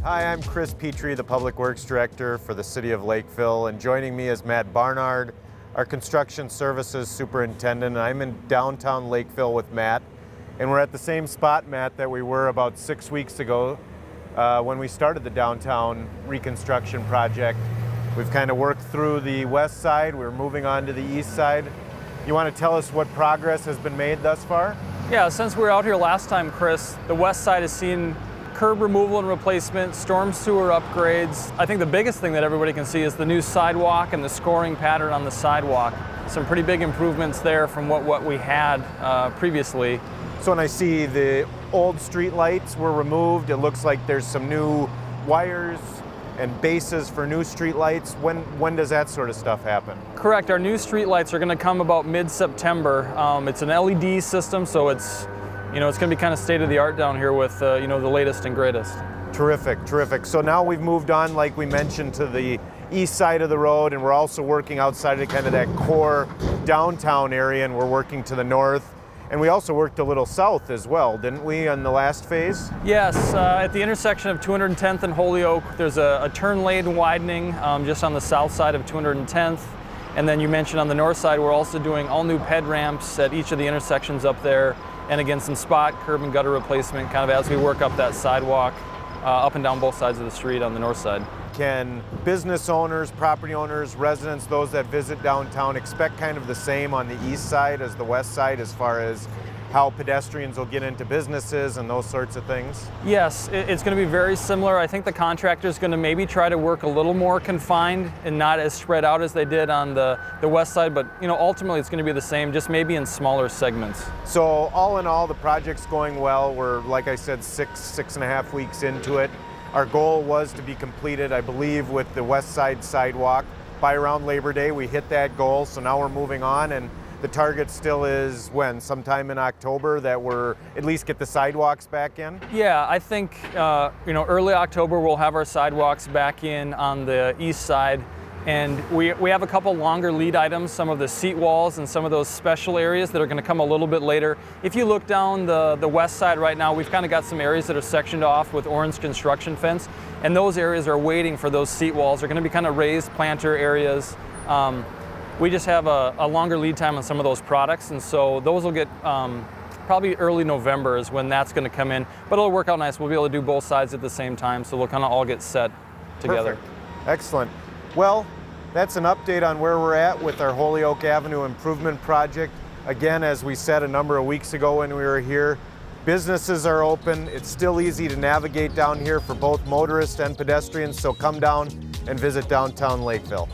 Hi, I'm Chris Petree, the Public Works Director for the City of Lakeville, and joining me is Matt Barnard, our Construction Services Superintendent. I'm in downtown Lakeville with Matt, and we're at the same spot, Matt, that we were about 6 weeks ago when we started the downtown reconstruction project. We've kind of worked through the west side, we're moving on to the east side. You want to tell us what progress has been made thus far? Yeah, since we were out here last time, Chris, the west side has seen curb removal and replacement, storm sewer upgrades. I think the biggest thing that everybody can see is the new sidewalk and the scoring pattern on the sidewalk. Some pretty big improvements there from what we had previously. So when I see the old street lights were removed, it looks like there's some new wires and bases for new street lights. When does that sort of stuff happen? Correct, our new street lights are gonna come about mid-September. It's an LED system, so it's going to be kind of state-of-the-art down here with the latest and greatest. Terrific, terrific. So now we've moved on, like we mentioned, to the east side of the road, and we're also working outside of kind of that core downtown area, and we're working to the north. And we also worked a little south as well, didn't we, on the last phase? Yes, at the intersection of 210th and Holyoke, there's a turn lane widening just on the south side of 210th. And then you mentioned on the north side, we're also doing all new ped ramps at each of the intersections up there. And again, some spot curb and gutter replacement kind of as we work up that sidewalk up and down both sides of the street on the north side. Can business owners, property owners, residents, those that visit downtown expect kind of the same on the east side as the west side as far as how pedestrians will get into businesses and those sorts of things? Yes, it's going to be very similar. I think the contractor's going to maybe try to work a little more confined and not as spread out as they did on the west side, but ultimately it's going to be the same, just maybe in smaller segments. So all in all, the project's going well. We're, like I said, six and a half weeks into it. Our goal was to be completed, I believe, with the west side sidewalk by around Labor Day. We hit that goal, so now we're moving on, and the target still is when? Sometime in October that we're at least get the sidewalks back in? Yeah, I think early October we'll have our sidewalks back in on the east side. And we have a couple longer lead items, some of the seat walls and some of those special areas that are going to come a little bit later. If you look down the west side right now, we've kind of got some areas that are sectioned off with orange construction fence. And those areas are waiting for those seat walls. They're going to be kind of raised planter areas. We just have a longer lead time on some of those products, and so those will get probably early November is when that's going to come in. But it'll work out nice. We'll be able to do both sides at the same time, so we'll kind of all get set together. Perfect. Excellent. Well, that's an update on where we're at with our Holyoke Avenue Improvement Project. Again, as we said a number of weeks ago when we were here, businesses are open. It's still easy to navigate down here for both motorists and pedestrians, so come down and visit downtown Lakeville.